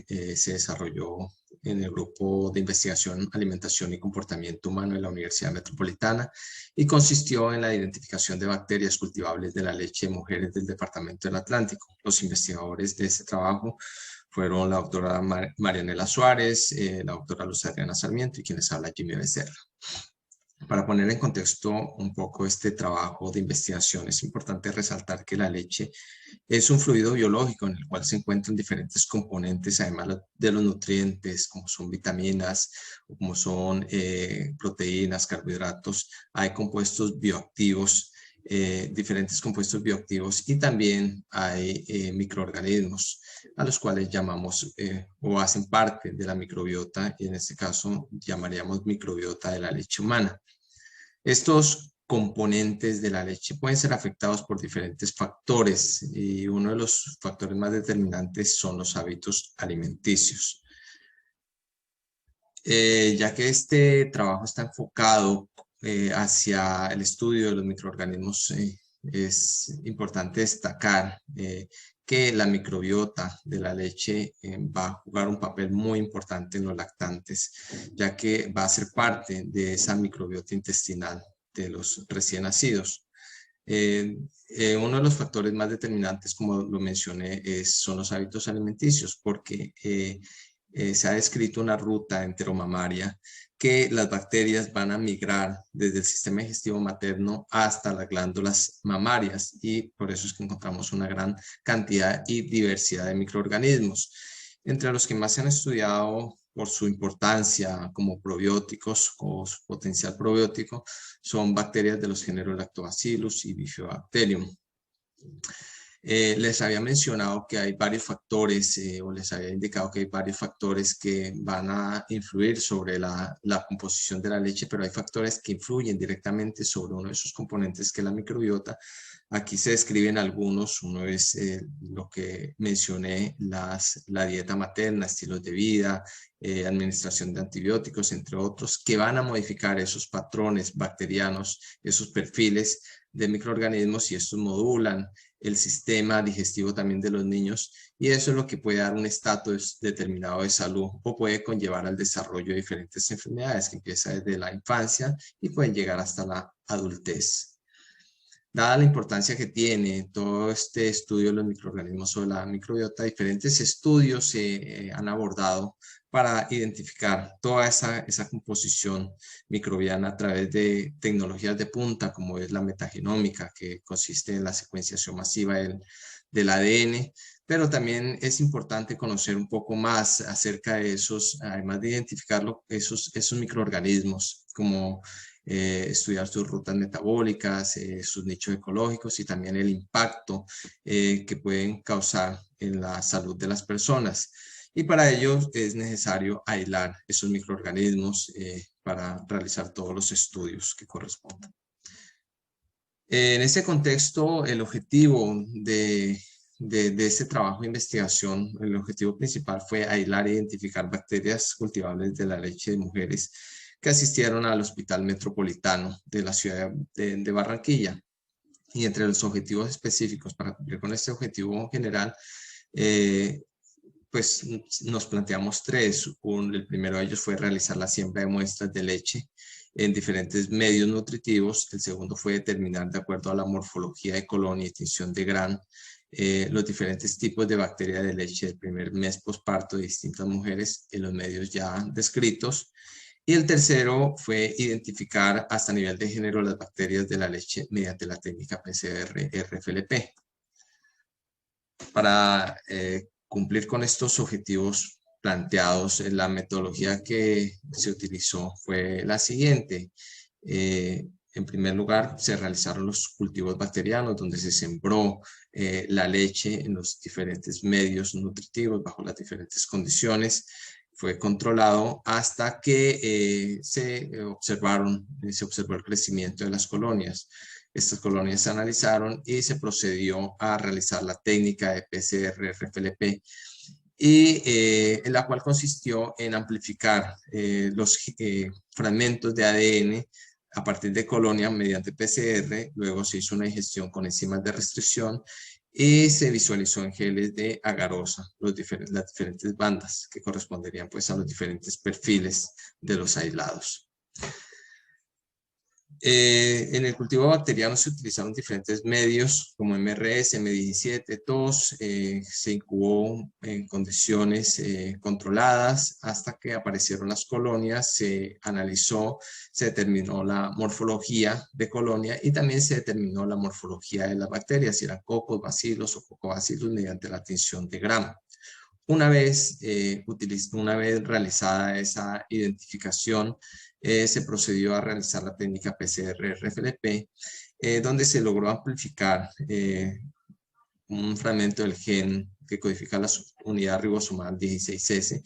se desarrolló en el grupo de investigación, alimentación y comportamiento humano de la Universidad Metropolitana y consistió en la identificación de bacterias cultivables de la leche de mujeres del Departamento del Atlántico. Los investigadores de este trabajo fueron la doctora Marianela Suárez, la doctora Luz Adriana Sarmiento y quienes habla Jimmy Becerra. Para poner en contexto un poco este trabajo de investigación, es importante resaltar que la leche es un fluido biológico en el cual se encuentran diferentes componentes, además de los nutrientes, como son vitaminas, o como son proteínas, carbohidratos. Hay compuestos bioactivos, diferentes compuestos bioactivos, y también hay microorganismos a los cuales llamamos o hacen parte de la microbiota, y en este caso llamaríamos microbiota de la leche humana. Estos componentes de la leche pueden ser afectados por diferentes factores y uno de los factores más determinantes son los hábitos alimenticios. Ya que este trabajo está enfocado hacia el estudio de los microorganismos, es importante destacar que la microbiota de la leche va a jugar un papel muy importante en los lactantes, ya que va a ser parte de esa microbiota intestinal de los recién nacidos. Uno de los factores más determinantes, como lo mencioné, son los hábitos alimenticios, porque se ha descrito una ruta enteromamaria que las bacterias van a migrar desde el sistema digestivo materno hasta las glándulas mamarias, y por eso es que encontramos una gran cantidad y diversidad de microorganismos, entre los que más se han estudiado por su importancia como probióticos o su potencial probiótico son bacterias de los géneros Lactobacillus y Bifidobacterium. Les había mencionado que hay varios factores, o les había indicado que hay varios factores que van a influir sobre la composición de la leche, pero hay factores que influyen directamente sobre uno de esos componentes, que es la microbiota. Aquí se describen algunos. Uno es lo que mencioné, la dieta materna, estilos de vida, administración de antibióticos, entre otros, que van a modificar esos patrones bacterianos, esos perfiles de microorganismos, y estos modulan el sistema digestivo también de los niños, y eso es lo que puede dar un estatus determinado de salud o puede conllevar al desarrollo de diferentes enfermedades que empiezan desde la infancia y pueden llegar hasta la adultez. Dada la importancia que tiene todo este estudio de los microorganismos o de la microbiota, diferentes estudios se han abordado para identificar toda esa composición microbiana a través de tecnologías de punta, como es la metagenómica, que consiste en la secuenciación masiva del ADN, pero también es importante conocer un poco más acerca de esos, además de identificarlo, esos microorganismos, como estudiar sus rutas metabólicas, sus nichos ecológicos y también el impacto que pueden causar en la salud de las personas. Y para ello es necesario aislar esos microorganismos para realizar todos los estudios que correspondan. En este contexto, el objetivo de este trabajo de investigación, el objetivo principal fue aislar e identificar bacterias cultivables de la leche de mujeres que asistieron al Hospital Metropolitano de la ciudad de Barranquilla. Y entre los objetivos específicos, para cumplir con este objetivo general, pues nos planteamos tres. El primero de ellos fue realizar la siembra de muestras de leche en diferentes medios nutritivos. El segundo fue determinar, de acuerdo a la morfología de colonia y tinción de Gram, los diferentes tipos de bacterias de leche del primer mes posparto de distintas mujeres en los medios ya descritos. Y el tercero fue identificar hasta nivel de género las bacterias de la leche mediante la técnica PCR-RFLP. Para cumplir con estos objetivos planteados, la metodología que se utilizó fue la siguiente. En primer lugar, se realizaron los cultivos bacterianos, donde se sembró la leche en los diferentes medios nutritivos bajo las diferentes condiciones. Fue controlado hasta que se observó el crecimiento de las colonias. Estas colonias se analizaron y se procedió a realizar la técnica de PCR-RFLP, y en la cual consistió en amplificar los fragmentos de ADN a partir de colonia mediante PCR. Luego se hizo una digestión con enzimas de restricción y se visualizó en geles de agarosa las diferentes bandas que corresponderían pues a los diferentes perfiles de los aislados. En el cultivo bacteriano se utilizaron diferentes medios como MRS, M17, TOS, se incubó en condiciones controladas hasta que aparecieron las colonias, se analizó, se determinó la morfología de colonia y también se determinó la morfología de las bacterias, si eran cocos, bacilos o cocobacillus mediante la tinción de Gram. Una vez realizada esa identificación, se procedió a realizar la técnica PCR-RFLP, donde se logró amplificar un fragmento del gen que codifica la unidad ribosomal 16S,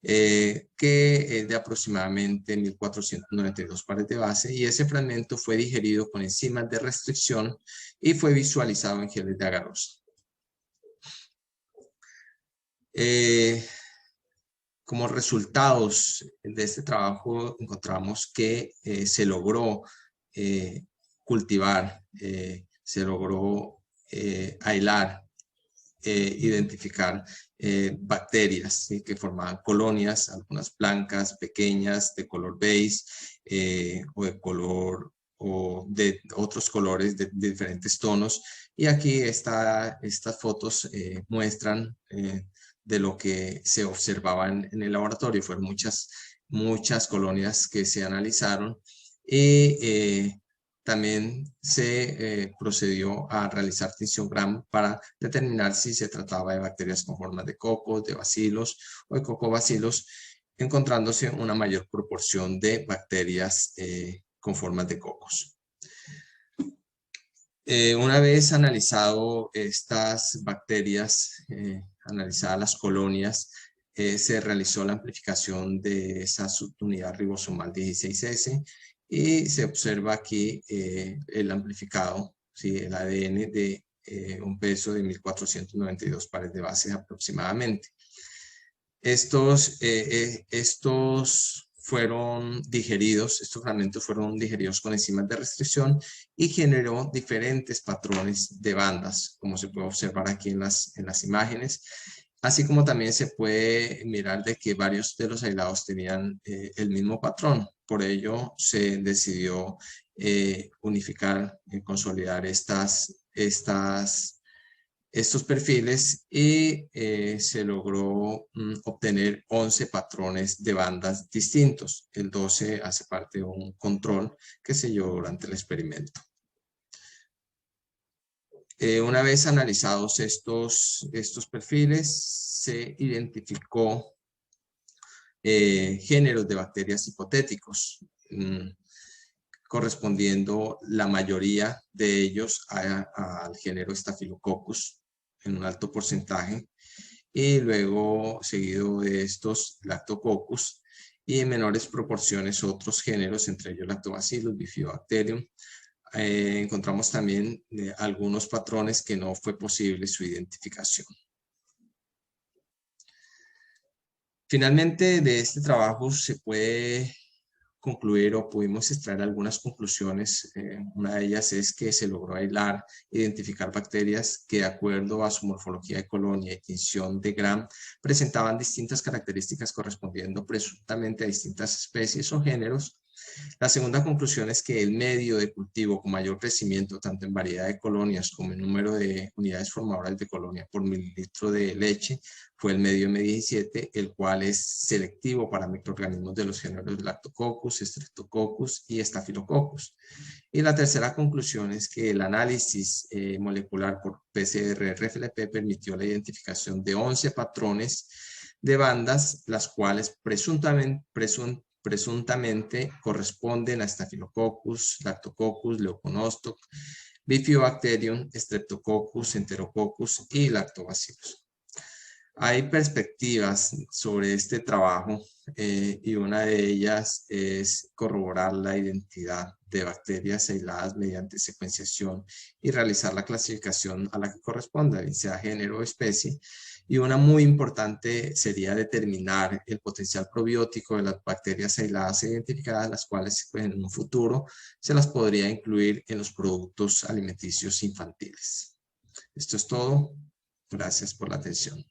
que es de aproximadamente 1492 pares de base, y ese fragmento fue digerido con enzimas de restricción y fue visualizado en geles de agarosa. Como resultados de este trabajo encontramos que se logró cultivar, se logró aislar, identificar bacterias, ¿sí?, que formaban colonias, algunas blancas, pequeñas, de color beige o de color o de otros colores de diferentes tonos. Y aquí estas fotos muestran de lo que se observaba en el laboratorio. Fueron muchas colonias que se analizaron y también se procedió a realizar tinción Gram para determinar si se trataba de bacterias con formas de cocos, de bacilos o de cocobacilos, encontrándose una mayor proporción de bacterias con formas de cocos. Una vez analizado estas bacterias, analizadas las colonias, se realizó la amplificación de esa subunidad ribosomal 16S y se observa aquí el amplificado, ¿sí?, el ADN de un peso de 1492 pares de bases aproximadamente. Estos fueron digeridos, estos fragmentos fueron digeridos con enzimas de restricción y generó diferentes patrones de bandas, como se puede observar aquí en las imágenes, así como también se puede mirar de que varios de los aislados tenían el mismo patrón. Por ello se decidió unificar y consolidar estos perfiles y se logró obtener 11 patrones de bandas distintos. El 12 hace parte de un control que se llevó durante el experimento. Una vez analizados estos perfiles, se identificó géneros de bacterias hipotéticos, correspondiendo la mayoría de ellos al género Staphylococcus en un alto porcentaje, y luego seguido de estos Lactococcus, y en menores proporciones otros géneros, entre ellos Lactobacillus, Bifidobacterium. Encontramos también algunos patrones que no fue posible su identificación. Finalmente, de este trabajo se puede concluir o pudimos extraer algunas conclusiones. Una de ellas es que se logró aislar, identificar bacterias que de acuerdo a su morfología de colonia y tinción de Gram presentaban distintas características correspondiendo presuntamente a distintas especies o géneros. La segunda conclusión es que el medio de cultivo con mayor crecimiento, tanto en variedad de colonias como en número de unidades formadoras de colonia por mililitro de leche, fue el medio M17, el cual es selectivo para microorganismos de los géneros Lactococcus, Streptococcus y Staphylococcus. Y la tercera conclusión es que el análisis molecular por PCR-RFLP permitió la identificación de 11 patrones de bandas, las cuales presuntamente corresponden a Staphylococcus, Lactococcus, Leuconostoc, Bifidobacterium, Streptococcus, Enterococcus y Lactobacillus. Hay perspectivas sobre este trabajo y una de ellas es corroborar la identidad de bacterias aisladas mediante secuenciación y realizar la clasificación a la que corresponda, bien sea género o especie. Y una muy importante sería determinar el potencial probiótico de las bacterias aisladas e identificadas, las cuales pues, en un futuro se las podría incluir en los productos alimenticios infantiles. Esto es todo. Gracias por la atención.